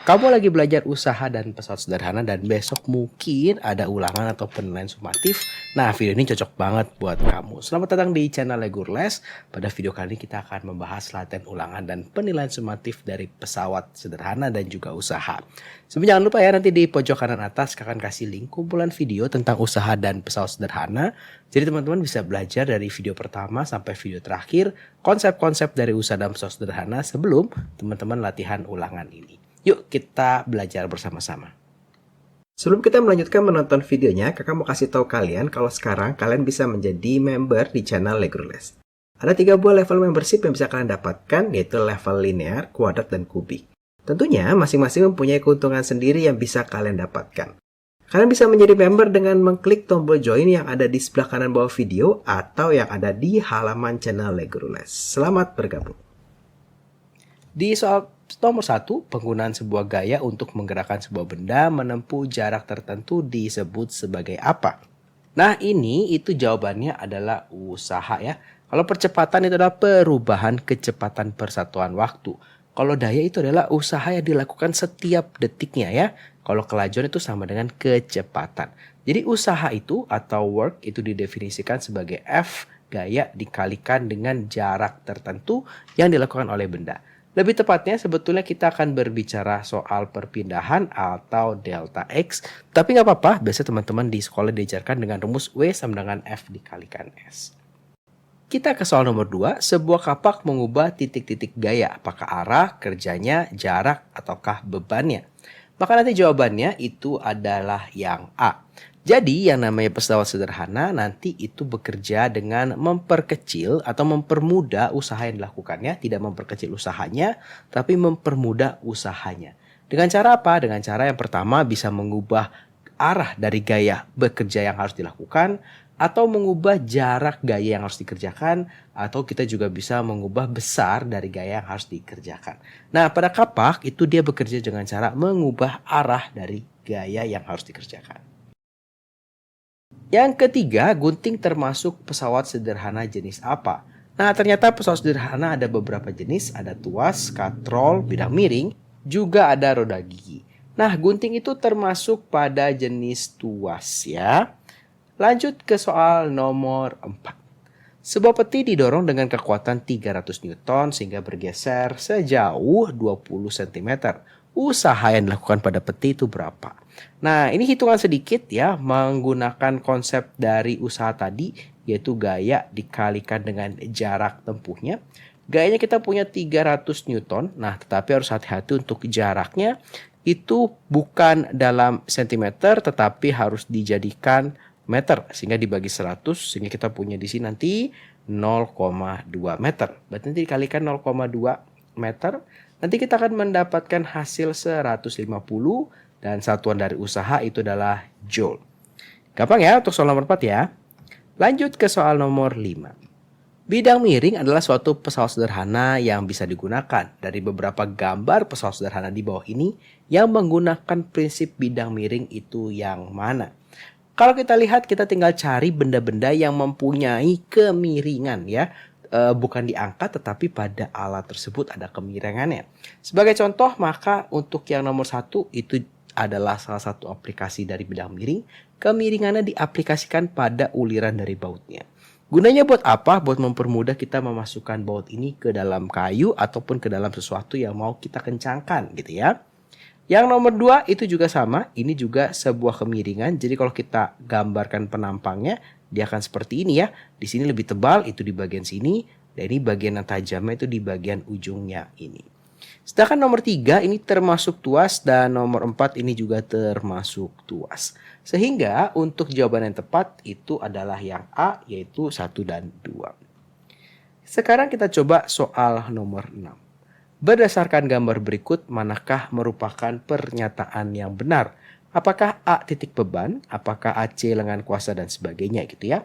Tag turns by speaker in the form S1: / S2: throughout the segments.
S1: Kamu lagi belajar usaha dan pesawat sederhana dan besok mungkin ada ulangan atau penilaian sumatif. Nah, video ini cocok banget buat kamu. Selamat datang di channel Legurles. Pada video kali ini kita akan membahas latihan ulangan dan penilaian sumatif dari pesawat sederhana dan juga usaha. Sebelumnya jangan lupa ya, nanti di pojok kanan atas akan kasih link kumpulan video tentang usaha dan pesawat sederhana. Jadi teman-teman bisa belajar dari video pertama sampai video terakhir konsep-konsep dari usaha dan pesawat sederhana sebelum teman-teman latihan ulangan ini. Yuk kita belajar bersama-sama.
S2: Sebelum kita melanjutkan menonton videonya, kakak mau kasih tahu kalian kalau sekarang kalian bisa menjadi member di channel Legurles. Ada 3 buah level membership yang bisa kalian dapatkan, yaitu level linear, kuadrat, dan kubik. Tentunya masing-masing mempunyai keuntungan sendiri yang bisa kalian dapatkan. Kalian bisa menjadi member dengan mengklik tombol join yang ada di sebelah kanan bawah video atau yang ada di halaman channel Legurles. Selamat bergabung.
S1: Di soal nomor 1, penggunaan sebuah gaya untuk menggerakkan sebuah benda menempuh jarak tertentu disebut sebagai apa? Nah, itu jawabannya adalah usaha ya. Kalau percepatan itu adalah perubahan kecepatan persatuan waktu. Kalau daya itu adalah usaha yang dilakukan setiap detiknya ya. Kalau kelajuan itu sama dengan kecepatan. Jadi usaha itu atau work itu didefinisikan sebagai F gaya dikalikan dengan jarak tertentu yang dilakukan oleh benda. Lebih tepatnya sebetulnya kita akan berbicara soal perpindahan atau delta X. Tapi nggak apa-apa, biasa teman-teman di sekolah diajarkan dengan rumus W sama dengan F dikalikan S. Kita ke soal nomor 2, sebuah kapak mengubah titik-titik gaya. Apakah arah, kerjanya, jarak, ataukah bebannya? Maka nanti jawabannya itu adalah yang A. Jadi yang namanya pesawat sederhana nanti itu bekerja dengan memperkecil atau mempermudah usaha yang dilakukannya. Tidak memperkecil usahanya, tapi mempermudah usahanya. Dengan cara apa? Dengan cara yang pertama bisa mengubah arah dari gaya bekerja yang harus dilakukan, atau mengubah jarak gaya yang harus dikerjakan, atau kita juga bisa mengubah besar dari gaya yang harus dikerjakan. Nah, pada kapak itu dia bekerja dengan cara mengubah arah dari gaya yang harus dikerjakan. Yang ketiga, gunting termasuk pesawat sederhana jenis apa? Nah, ternyata pesawat sederhana ada beberapa jenis, ada tuas, katrol, bidang miring, juga ada roda gigi. Nah, gunting itu termasuk pada jenis tuas ya. Lanjut ke soal nomor 4. Sebuah peti didorong dengan kekuatan 300 Newton sehingga bergeser sejauh 20 cm. Usaha yang dilakukan pada peti itu berapa? Nah, ini hitungan sedikit ya, menggunakan konsep dari usaha tadi, yaitu gaya dikalikan dengan jarak tempuhnya. Gayanya kita punya 300 Newton, nah tetapi harus hati-hati untuk jaraknya. Itu bukan dalam sentimeter, tetapi harus dijadikan meter, sehingga dibagi 100, sehingga kita punya di sini nanti 0,2 meter. Berarti nanti dikalikan 0,2 meter, nanti kita akan mendapatkan hasil 150 dan satuan dari usaha itu adalah joule. Gampang ya untuk soal nomor 4 ya. Lanjut ke soal nomor 5. Bidang miring adalah suatu pesawat sederhana yang bisa digunakan. Dari beberapa gambar pesawat sederhana di bawah ini yang menggunakan prinsip bidang miring itu yang mana? Kalau kita lihat, kita tinggal cari benda-benda yang mempunyai kemiringan ya. Bukan diangkat tetapi pada alat tersebut ada kemiringannya. Sebagai contoh, maka untuk yang nomor 1 itu adalah salah satu aplikasi dari bidang miring. Kemiringannya diaplikasikan pada uliran dari bautnya. Gunanya buat apa? Buat mempermudah kita memasukkan baut ini ke dalam kayu ataupun ke dalam sesuatu yang mau kita kencangkan gitu ya. Yang nomor 2 itu juga sama, ini juga sebuah kemiringan. Jadi kalau kita gambarkan penampangnya, dia akan seperti ini ya. Di sini lebih tebal, itu di bagian sini. Dan ini bagian yang tajamnya itu di bagian ujungnya ini. Sedangkan nomor 3 ini termasuk tuas dan nomor 4 ini juga termasuk tuas. Sehingga untuk jawaban yang tepat itu adalah yang A, yaitu 1 dan 2. Sekarang kita coba soal nomor 6. Berdasarkan gambar berikut, manakah merupakan pernyataan yang benar? Apakah A titik beban, apakah AC lengan kuasa dan sebagainya gitu ya.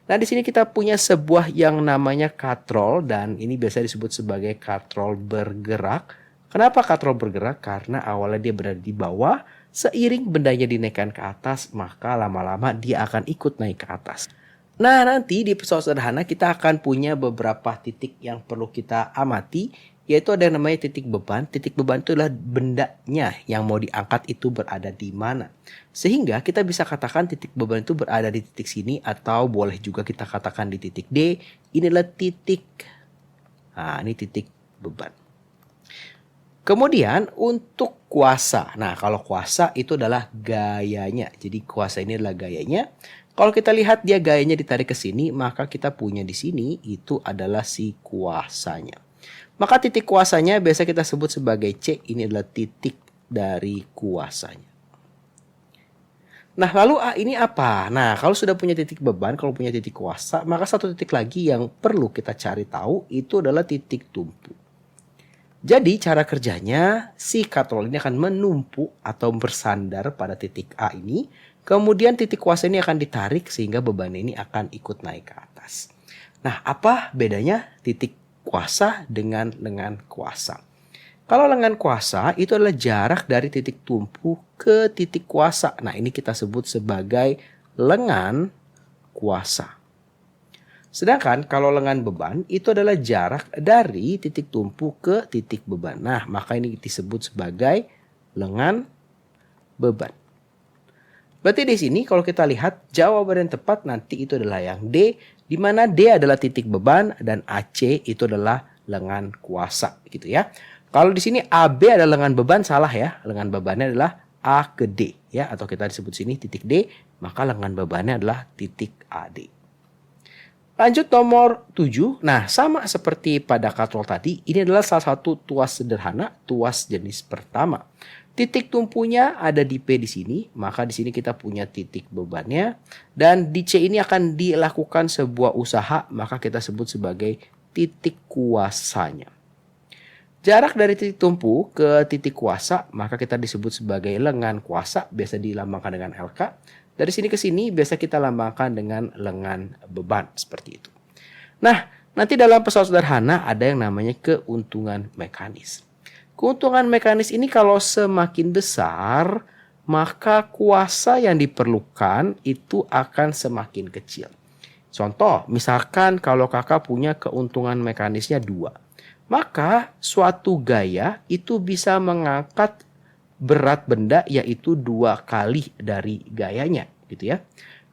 S1: Nah, di sini kita punya sebuah yang namanya katrol dan ini biasa disebut sebagai katrol bergerak. Kenapa katrol bergerak? Karena awalnya dia berada di bawah, seiring bendanya dinaikkan ke atas, maka lama-lama dia akan ikut naik ke atas. Nah, nanti di pesawat sederhana kita akan punya beberapa titik yang perlu kita amati, yaitu ada yang namanya titik beban. Titik beban itu adalah bendanya yang mau diangkat itu berada di mana. Sehingga kita bisa katakan titik beban itu berada di titik sini, atau boleh juga kita katakan di titik D. Ini adalah titik, ini titik beban. Kemudian untuk kuasa. Nah, kalau kuasa itu adalah gayanya. Jadi kuasa ini adalah gayanya. Kalau kita lihat dia gayanya ditarik ke sini, maka kita punya di sini itu adalah si kuasanya. Maka titik kuasanya biasa kita sebut sebagai C. Ini adalah titik dari kuasanya. Nah, lalu A ini apa? Nah, kalau sudah punya titik beban, kalau punya titik kuasa, maka satu titik lagi yang perlu kita cari tahu itu adalah titik tumpu. Jadi cara kerjanya, si katrol ini akan menumpuk atau bersandar pada titik A ini. Kemudian titik kuasa ini akan ditarik sehingga beban ini akan ikut naik ke atas. Nah, apa bedanya titik kuasa dengan lengan kuasa? Kalau lengan kuasa itu adalah jarak dari titik tumpu ke titik kuasa. Nah, ini kita sebut sebagai lengan kuasa. Sedangkan kalau lengan beban itu adalah jarak dari titik tumpu ke titik beban. Nah, maka ini disebut sebagai lengan beban. Berarti di sini kalau kita lihat jawaban yang tepat nanti itu adalah yang D, di mana D adalah titik beban dan AC itu adalah lengan kuasa gitu ya. Kalau di sini AB adalah lengan beban, salah ya. Lengan bebannya adalah A ke D ya, atau kita disebut sini titik D, maka lengan bebannya adalah titik AD. Lanjut nomor 7. Nah, sama seperti pada katrol tadi, ini adalah salah satu tuas sederhana, tuas jenis pertama. Titik tumpunya ada di P di sini, maka di sini kita punya titik bebannya, dan di C ini akan dilakukan sebuah usaha, maka kita sebut sebagai titik kuasanya. Jarak dari titik tumpu ke titik kuasa, maka kita disebut sebagai lengan kuasa, biasa dilambangkan dengan LK. Dari sini ke sini biasa kita lambangkan dengan lengan beban, seperti itu. Nah, nanti dalam pesawat sederhana ada yang namanya keuntungan mekanis. Keuntungan mekanis ini kalau semakin besar, maka kuasa yang diperlukan itu akan semakin kecil. Contoh, misalkan kalau kakak punya keuntungan mekanisnya 2, maka suatu gaya itu bisa mengangkat berat benda yaitu 2 kali dari gayanya gitu ya.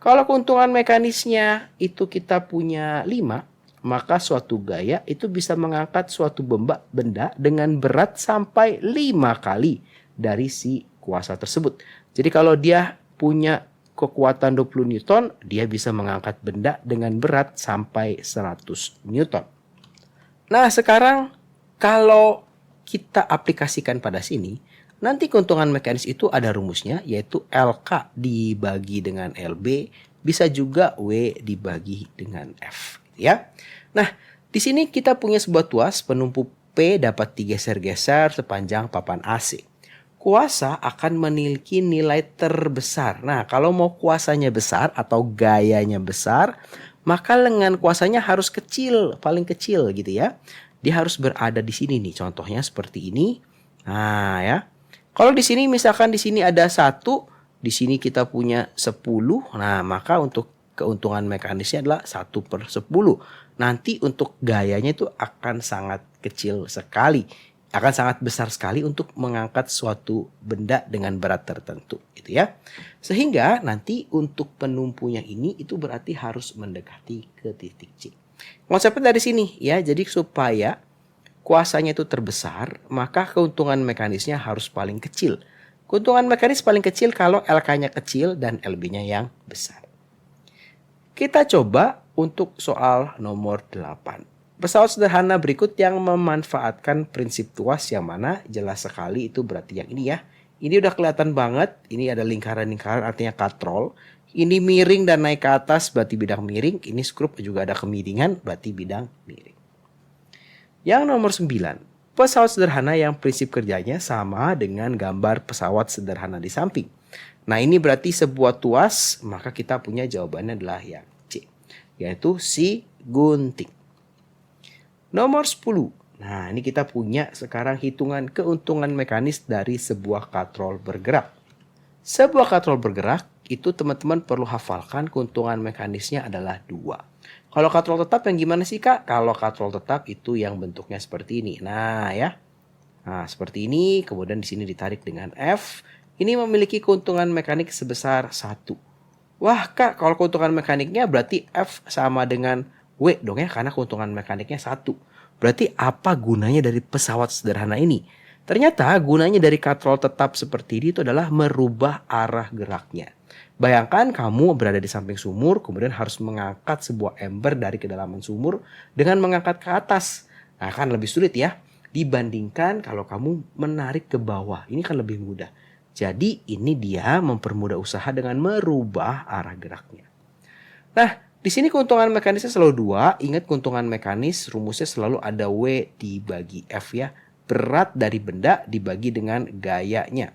S1: Kalau keuntungan mekanisnya itu kita punya 5, maka suatu gaya itu bisa mengangkat suatu benda dengan berat sampai 5 kali dari si kuasa tersebut. Jadi kalau dia punya kekuatan 20 Newton, dia bisa mengangkat benda dengan berat sampai 100 Newton. Nah, sekarang kalau kita aplikasikan pada sini, nanti keuntungan mekanis itu ada rumusnya, yaitu LK dibagi dengan LB, bisa juga W dibagi dengan F, ya. Nah, di sini kita punya sebuah tuas penumpu P dapat digeser-geser sepanjang papan AC. Kuasa akan memiliki nilai terbesar. Nah, kalau mau kuasanya besar atau gayanya besar, maka lengan kuasanya harus kecil, paling kecil gitu ya. Dia harus berada di sini nih, contohnya seperti ini. Nah, ya. Kalau di sini misalkan di sini ada 1, di sini kita punya 10. Nah, maka untuk keuntungan mekanisnya adalah 1/10. Nanti untuk gayanya itu akan sangat kecil sekali. Akan sangat besar sekali untuk mengangkat suatu benda dengan berat tertentu gitu ya. Sehingga nanti untuk penumpunya ini itu berarti harus mendekati ke titik C. Konsepnya dari sini ya. Jadi supaya kuasanya itu terbesar, maka keuntungan mekanisnya harus paling kecil. Keuntungan mekanis paling kecil kalau LK-nya kecil dan LB-nya yang besar. Kita coba untuk soal nomor 8. Pesawat sederhana berikut yang memanfaatkan prinsip tuas yang mana jelas sekali itu berarti yang ini ya. Ini udah kelihatan banget, ini ada lingkaran-lingkaran artinya katrol. Ini miring dan naik ke atas berarti bidang miring, ini skrup juga ada kemiringan berarti bidang miring. Yang nomor 9, pesawat sederhana yang prinsip kerjanya sama dengan gambar pesawat sederhana di samping. Nah, ini berarti sebuah tuas, maka kita punya jawabannya adalah yang C, yaitu si gunting. Nomor 10. Nah, ini kita punya sekarang hitungan keuntungan mekanis dari sebuah katrol bergerak. Sebuah katrol bergerak itu teman-teman perlu hafalkan keuntungan mekanisnya adalah 2. Kalau katrol tetap yang gimana sih Kak? Kalau katrol tetap itu yang bentuknya seperti ini. Nah ya, nah seperti ini, kemudian di sini ditarik dengan F. Ini memiliki keuntungan mekanik sebesar 1. Wah Kak, kalau keuntungan mekaniknya berarti F sama dengan W dong ya, karena keuntungan mekaniknya 1. Berarti apa gunanya dari pesawat sederhana ini? Ternyata gunanya dari katrol tetap seperti ini itu adalah merubah arah geraknya. Bayangkan kamu berada di samping sumur, kemudian harus mengangkat sebuah ember dari kedalaman sumur dengan mengangkat ke atas. Nah, kan lebih sulit ya dibandingkan kalau kamu menarik ke bawah. Ini kan lebih mudah. Jadi ini dia mempermudah usaha dengan merubah arah geraknya. Nah, di sini keuntungan mekanisnya selalu 2. Ingat keuntungan mekanis rumusnya selalu ada W dibagi F ya. Berat dari benda dibagi dengan gayanya.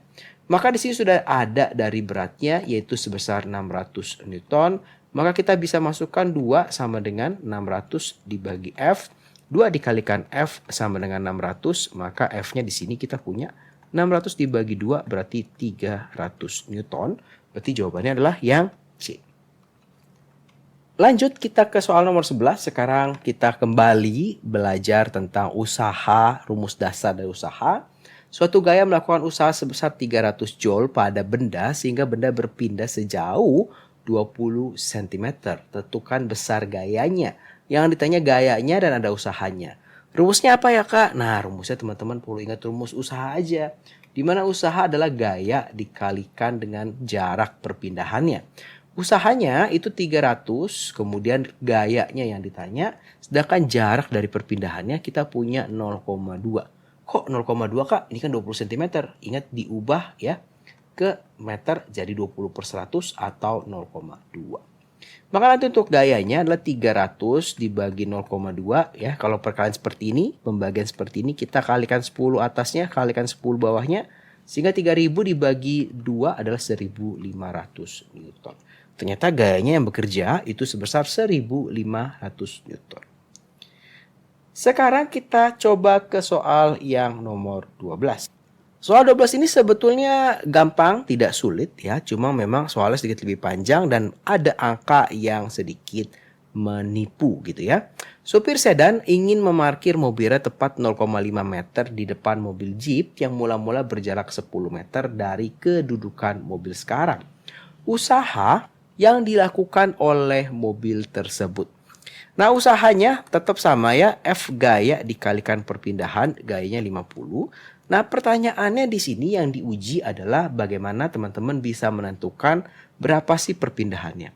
S1: Maka di sini sudah ada dari beratnya yaitu sebesar 600 Newton. Maka kita bisa masukkan 2 sama dengan 600 dibagi F. 2 dikalikan F sama dengan 600. Maka F-nya di sini kita punya 600 dibagi 2 berarti 300 Newton. Berarti jawabannya adalah yang C. Lanjut kita ke soal nomor 11. Sekarang kita kembali belajar tentang usaha, rumus dasar dari usaha. Suatu gaya melakukan usaha sebesar 300 Joule pada benda sehingga benda berpindah sejauh 20 cm. Tentukan besar gayanya. Yang ditanya gayanya dan ada usahanya. Rumusnya apa ya Kak? Nah rumusnya teman-teman perlu ingat rumus usaha aja. Dimana usaha adalah gaya dikalikan dengan jarak perpindahannya. Usahanya itu 300, kemudian gayanya yang ditanya. Sedangkan jarak dari perpindahannya kita punya 0,2. Kok 0,2 Kak? Ini kan 20 cm. Ingat diubah ya ke meter jadi 20/100 atau 0,2. Maka nanti untuk gayanya adalah 300 dibagi 0,2 ya. Kalau perkalian seperti ini, pembagian seperti ini kita kalikan 10 atasnya, kalikan 10 bawahnya. Sehingga 3000 dibagi 2 adalah 1500 Newton. Ternyata gayanya yang bekerja itu sebesar 1500 Newton. Sekarang kita coba ke soal yang nomor 12. Soal 12 ini sebetulnya gampang, tidak sulit ya. Cuma memang soalnya sedikit lebih panjang dan ada angka yang sedikit menipu gitu ya. Supir sedan ingin memarkir mobilnya tepat 0,5 meter di depan mobil Jeep yang mula-mula berjarak 10 meter dari kedudukan mobil sekarang. Usaha yang dilakukan oleh mobil tersebut. Nah usahanya tetap sama ya, F gaya dikalikan perpindahan, gayanya 50. Nah pertanyaannya di sini yang diuji adalah bagaimana teman-teman bisa menentukan berapa sih perpindahannya.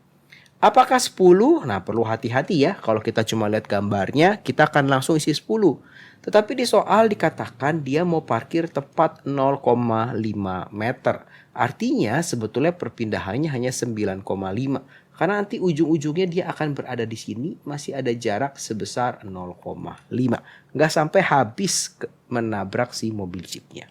S1: Apakah 10? Nah perlu hati-hati ya, kalau kita cuma lihat gambarnya kita akan langsung isi 10. Tetapi di soal dikatakan dia mau parkir tepat 0,5 meter. Artinya sebetulnya perpindahannya hanya 9,5. Karena nanti ujung-ujungnya dia akan berada di sini, masih ada jarak sebesar 0,5. Nggak sampai habis menabrak si mobil Jeepnya.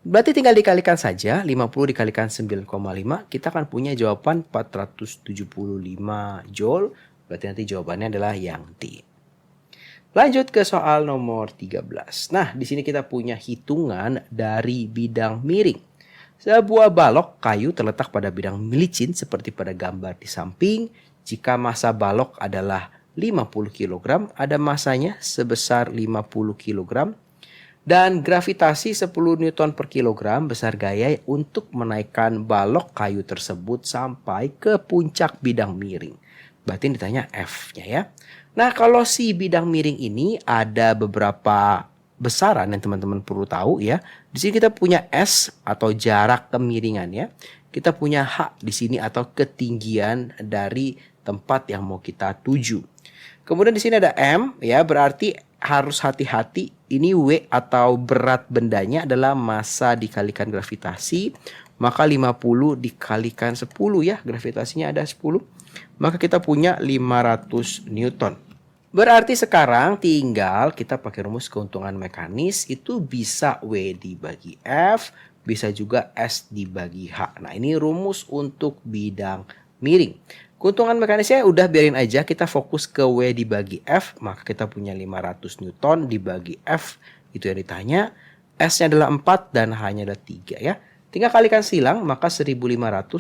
S1: Berarti tinggal dikalikan saja, 50 dikalikan 9,5, kita akan punya jawaban 475 Joule. Berarti nanti jawabannya adalah yang D. Lanjut ke soal nomor 13. Nah, di sini kita punya hitungan dari bidang miring. Sebuah balok kayu terletak pada bidang licin seperti pada gambar di samping. Jika massa balok adalah 50 kg, ada massanya sebesar 50 kg. Dan gravitasi 10 Newton per kilogram besar gaya untuk menaikkan balok kayu tersebut sampai ke puncak bidang miring. Berarti ditanya F-nya ya. Nah kalau si bidang miring ini ada beberapa besaran yang teman-teman perlu tahu ya. Di sini kita punya S atau jarak kemiringan ya. Kita punya H di sini atau ketinggian dari tempat yang mau kita tuju. Kemudian di sini ada M ya, berarti harus hati-hati. Ini W atau berat bendanya adalah massa dikalikan gravitasi. Maka 50 dikalikan 10 ya, gravitasinya ada 10. Maka kita punya 500 Newton. Berarti sekarang tinggal kita pakai rumus keuntungan mekanis, itu bisa W dibagi F, bisa juga S dibagi H. Nah ini rumus untuk bidang miring. Keuntungan mekanisnya udah biarin aja, kita fokus ke W dibagi F, maka kita punya 500 Newton dibagi F, itu yang ditanya. S-nya adalah 4 dan H-nya adalah 3 ya. Tinggal kalikan silang, maka 1500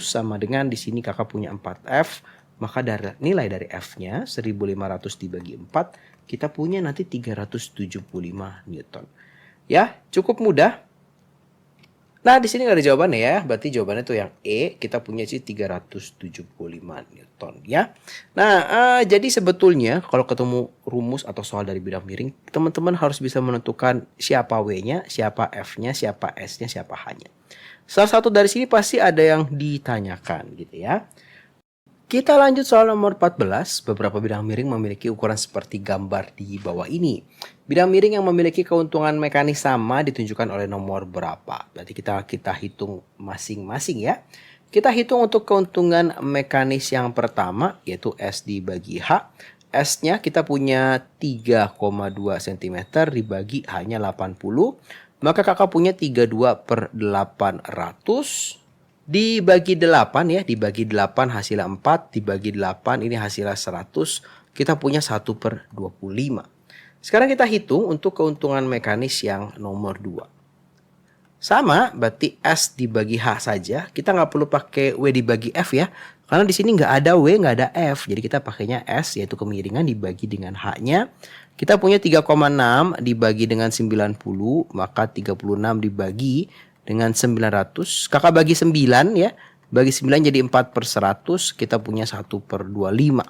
S1: sama dengan di sini kakak punya 4F, maka nilai dari F-nya 1500 dibagi 4, kita punya nanti 375 Newton. Ya, cukup mudah. Nah, di sini nggak ada jawabannya ya. Berarti jawabannya tuh yang E, kita punya sih 375 Newton ya. Nah, jadi sebetulnya kalau ketemu rumus atau soal dari bidang miring, teman-teman harus bisa menentukan siapa W-nya, siapa F-nya, siapa S-nya, siapa H-nya. Salah satu dari sini pasti ada yang ditanyakan gitu ya. Kita lanjut soal nomor 14. Beberapa bidang miring memiliki ukuran seperti gambar di bawah ini. Bidang miring yang memiliki keuntungan mekanis sama ditunjukkan oleh nomor berapa. Berarti kita hitung masing-masing ya. Kita hitung untuk keuntungan mekanis yang pertama, yaitu S dibagi H. S-nya kita punya 3,2 cm dibagi H-nya 80. Maka kakak punya 32/800. Dibagi 8 ya, dibagi 8 hasilnya 4, dibagi 8 ini hasilnya 100, kita punya 1/25. Sekarang kita hitung untuk keuntungan mekanis yang nomor 2. Sama, berarti S dibagi H saja, kita nggak perlu pakai W dibagi F ya, karena di sini nggak ada W, nggak ada F, jadi kita pakainya S, yaitu kemiringan dibagi dengan H-nya. Kita punya 3,6 dibagi dengan 90, maka 36 dibagi dengan 900, kakak bagi 9 ya, bagi 9 jadi 4/100, kita punya 1/25.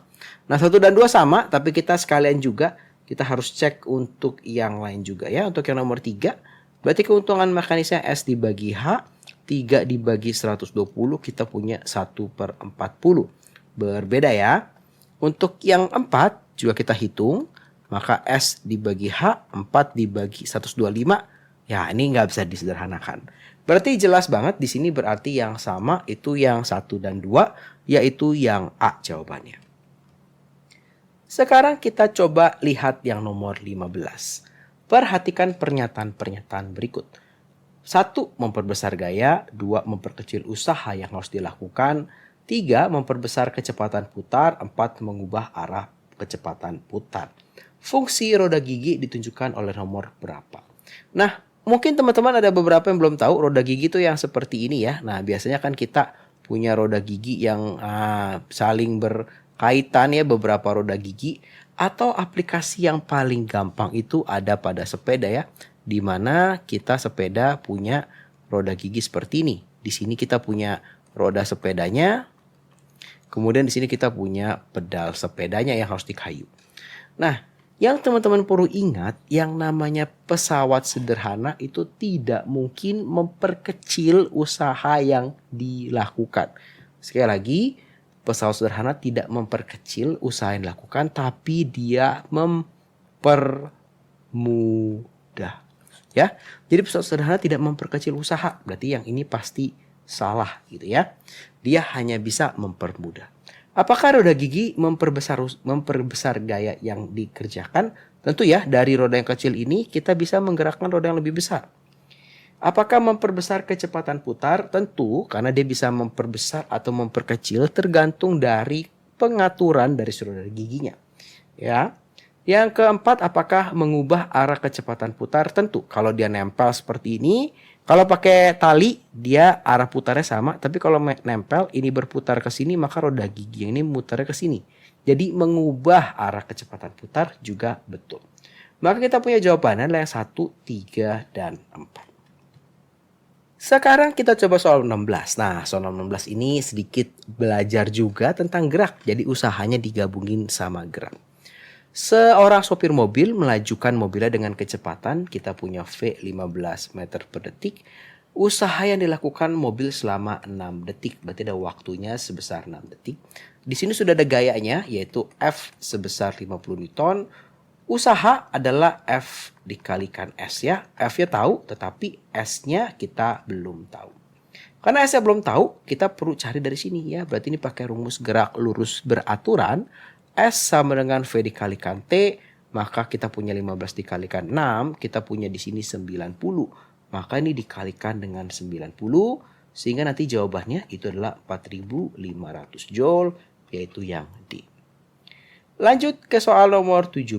S1: Nah 1 dan 2 sama, tapi kita sekalian juga kita harus cek untuk yang lain juga ya. Untuk yang nomor 3, berarti keuntungan mekanisnya S dibagi H, 3 dibagi 120, kita punya 1/40. Berbeda ya. Untuk yang 4 juga kita hitung, maka S dibagi H, 4 dibagi 125, ya ini nggak bisa disederhanakan. Berarti jelas banget di sini berarti yang sama itu yang 1 dan 2, yaitu yang A jawabannya. Sekarang kita coba lihat yang nomor 15. Perhatikan pernyataan-pernyataan berikut. 1. Memperbesar gaya. 2. Memperkecil usaha yang harus dilakukan. 3. Memperbesar kecepatan putar. 4. Mengubah arah kecepatan putar. Fungsi roda gigi ditunjukkan oleh nomor berapa. Nah, mungkin teman-teman ada beberapa yang belum tahu roda gigi itu yang seperti ini ya. Nah, biasanya kan kita punya roda gigi yang saling berkaitan ya, beberapa roda gigi. Atau aplikasi yang paling gampang itu ada pada sepeda ya. Di mana kita sepeda punya roda gigi seperti ini. Di sini kita punya roda sepedanya. Kemudian di sini kita punya pedal sepedanya yang harus dikayu. Nah, yang teman-teman perlu ingat, yang namanya pesawat sederhana itu tidak mungkin memperkecil usaha yang dilakukan. Sekali lagi, pesawat sederhana tidak memperkecil usaha yang dilakukan, tapi dia mempermudah. Ya, jadi pesawat sederhana tidak memperkecil usaha, berarti yang ini pasti salah gitu ya. Dia hanya bisa mempermudah. Apakah roda gigi memperbesar gaya yang dikerjakan? Tentu ya, dari roda yang kecil ini kita bisa menggerakkan roda yang lebih besar. Apakah memperbesar kecepatan putar? Tentu, karena dia bisa memperbesar atau memperkecil tergantung dari pengaturan dari roda giginya. Ya. Yang keempat, apakah mengubah arah kecepatan putar? Tentu, kalau dia nempel seperti ini, kalau pakai tali dia arah putarnya sama, tapi kalau nempel ini berputar ke sini, maka roda gigi ini mutarnya ke sini. Jadi mengubah arah kecepatan putar juga betul. Maka kita punya jawabannya adalah yang 1, 3, dan 4. Sekarang kita coba soal 16. Nah, soal 16 ini sedikit belajar juga tentang gerak. Jadi usahanya digabungin sama gerak. Seorang sopir mobil melajukan mobilnya dengan kecepatan, kita punya V 15 meter per detik. Usaha yang dilakukan mobil selama 6 detik, berarti ada waktunya sebesar 6 detik. Di sini sudah ada gayanya, yaitu F sebesar 50 Newton. Usaha adalah F dikalikan S ya. F-nya tahu, tetapi S-nya kita belum tahu. Karena S-nya belum tahu, kita perlu cari dari sini ya. Berarti ini pakai rumus gerak lurus beraturan. S sama dengan V dikalikan T, maka kita punya 15 dikalikan 6, kita punya di sini 90. Maka ini dikalikan dengan 90, sehingga nanti jawabannya itu adalah 4500 Joule, yaitu yang D. Lanjut ke soal nomor 17.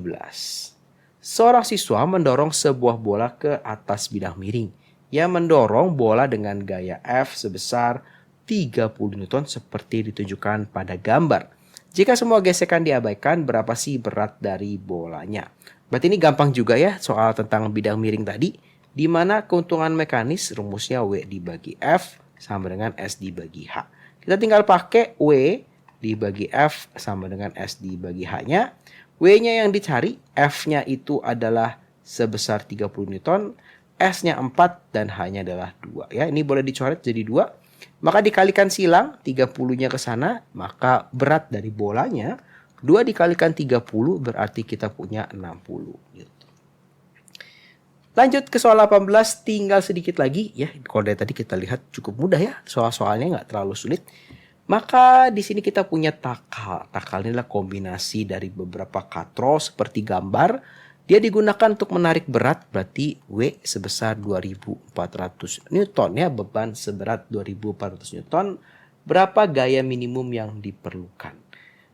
S1: Seorang siswa mendorong sebuah bola ke atas bidang miring. Ia mendorong bola dengan gaya F sebesar 30 Newton seperti ditunjukkan pada gambar. Jika semua gesekan diabaikan, berapa sih berat dari bolanya? Berarti ini gampang juga ya soal tentang bidang miring tadi. Di mana keuntungan mekanis rumusnya W dibagi F sama dengan S dibagi H. Kita tinggal pakai W dibagi F sama dengan S dibagi H-nya. W-nya yang dicari, F-nya itu adalah sebesar 30 Newton, S-nya 4 dan H-nya adalah 2 ya. Ini boleh dicoret jadi 2. Maka dikalikan silang 30-nya ke sana, maka berat dari bolanya 2 dikalikan 30 berarti kita punya 60 Newton. Lanjut ke soal 18, tinggal sedikit lagi ya. Kalau dari tadi kita lihat cukup mudah ya, soal-soalnya nggak terlalu sulit. Maka di sini kita punya takal. Takal ini adalah kombinasi dari beberapa katrol seperti gambar. Dia digunakan untuk menarik berat, berarti W sebesar 2400 Newton ya, beban seberat 2400 Newton. Berapa gaya minimum yang diperlukan?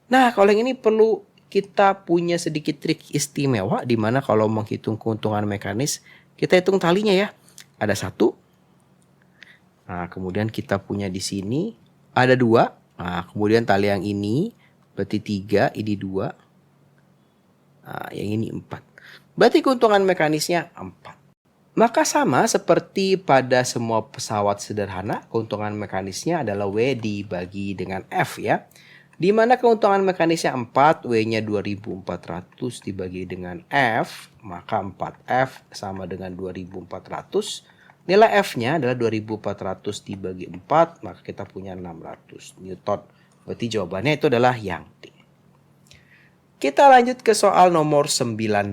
S1: Nah, kalau yang ini perlu kita punya sedikit trik istimewa, di mana kalau menghitung keuntungan mekanis, kita hitung talinya ya. Ada 1. Nah, kemudian kita punya di sini ada 2. Nah, kemudian tali yang ini berarti 3, ini 2. Nah, yang ini 4. Berarti keuntungan mekanisnya 4. Maka sama seperti pada semua pesawat sederhana, keuntungan mekanisnya adalah W dibagi dengan F ya. Di mana keuntungan mekanisnya 4, W-nya 2400 dibagi dengan F, maka 4F sama dengan 2400. Nilai F-nya adalah 2400 dibagi 4, maka kita punya 600 Newton. Berarti jawabannya itu adalah yang D. Kita lanjut ke soal nomor 19.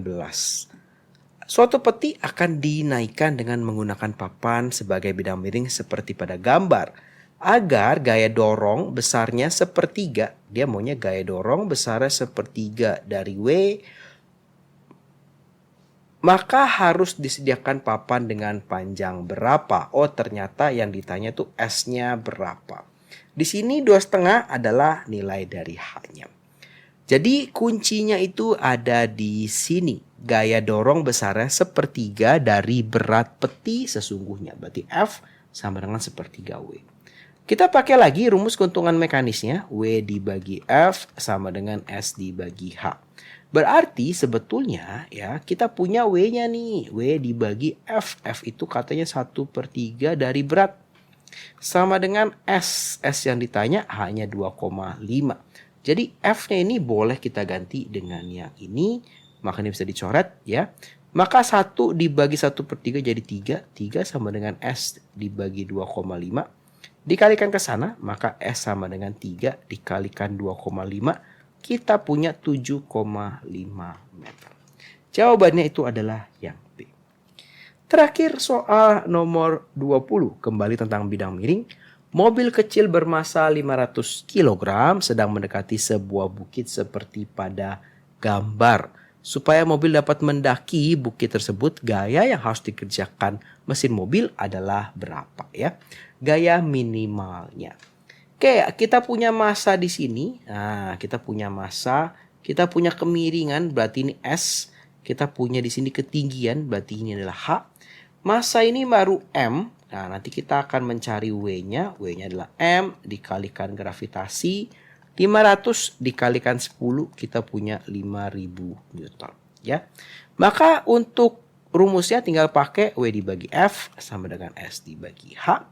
S1: Suatu peti akan dinaikkan dengan menggunakan papan sebagai bidang miring seperti pada gambar. Agar gaya dorong besarnya sepertiga. Dia maunya gaya dorong besarnya sepertiga dari W. Maka harus disediakan papan dengan panjang berapa? Oh, ternyata yang ditanya tuh S-nya berapa. Di sini 2,5 adalah nilai dari H-nya. Jadi kuncinya itu ada di sini. Gaya dorong besarnya sepertiga dari berat peti sesungguhnya. Berarti F sama dengan sepertiga W. Kita pakai lagi rumus keuntungan mekanisnya. W dibagi F sama dengan S dibagi H. Berarti sebetulnya ya kita punya W-nya nih. W dibagi F. F itu katanya 1/3 dari berat. Sama dengan S. S yang ditanya hanya 2,5. Jadi F-nya ini boleh kita ganti dengan yang ini. Maka ini bisa dicoret ya. Maka 1 dibagi 1/3 jadi 3. 3 sama dengan S dibagi 2,5. Dikalikan ke sana, maka S sama dengan 3 dikalikan 2,5. Kita punya 7,5 meter. Jawabannya itu adalah yang B. Terakhir soal nomor 20. Kembali tentang bidang miring. Mobil kecil bermasa 500 kg sedang mendekati sebuah bukit seperti pada gambar. Supaya mobil dapat mendaki bukit tersebut, gaya yang harus dikerjakan mesin mobil adalah berapa ya? Gaya minimalnya. Oke, kita punya massa di sini. Nah, kita punya massa, kita punya kemiringan, berarti ini S. Kita punya di sini ketinggian, berarti ini adalah H. Massa ini baru M. Nah, nanti kita akan mencari W-nya. W-nya adalah M dikalikan gravitasi. 500 dikalikan 10 kita punya 5000 Newton. Ya. Maka untuk rumusnya tinggal pakai W dibagi F sama dengan S dibagi H.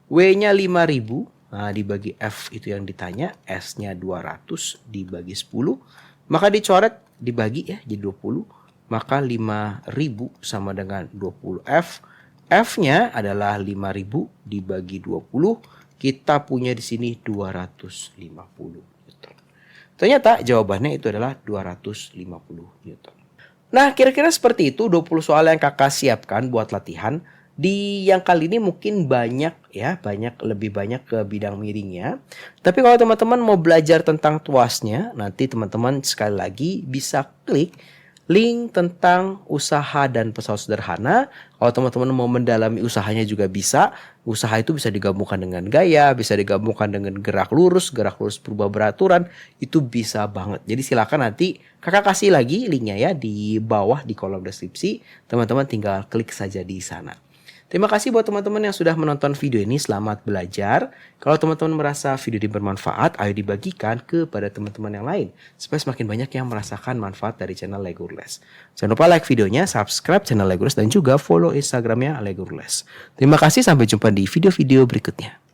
S1: W-nya 5000. Nah, dibagi F itu yang ditanya. S-nya 200 dibagi 10. Maka dicoret dibagi ya jadi 20. Maka 5000 sama dengan 20F. F-nya adalah 5000 dibagi 20. Kita punya di sini 250 Newton. Ternyata jawabannya itu adalah 250 Newton. Nah, kira-kira seperti itu 20 soal yang kakak siapkan buat latihan. Di yang kali ini mungkin banyak ya, lebih banyak ke bidang miringnya. Tapi kalau teman-teman mau belajar tentang tuasnya, nanti teman-teman sekali lagi bisa klik link tentang usaha dan pesawat sederhana. Kalau teman-teman mau mendalami usahanya juga bisa. Usaha itu bisa digabungkan dengan gaya, bisa digabungkan dengan gerak lurus berubah beraturan. Itu bisa banget. Jadi silakan nanti kakak kasih lagi linknya ya di bawah di kolom deskripsi. Teman-teman tinggal klik saja di sana. Terima kasih buat teman-teman yang sudah menonton video ini. Selamat belajar. Kalau teman-teman merasa video ini bermanfaat, ayo dibagikan kepada teman-teman yang lain supaya semakin banyak yang merasakan manfaat dari channel Lego Rules. Jangan lupa like videonya, subscribe channel Lego Rules, dan juga follow Instagramnya Lego Rules. Terima kasih, sampai jumpa di video-video berikutnya.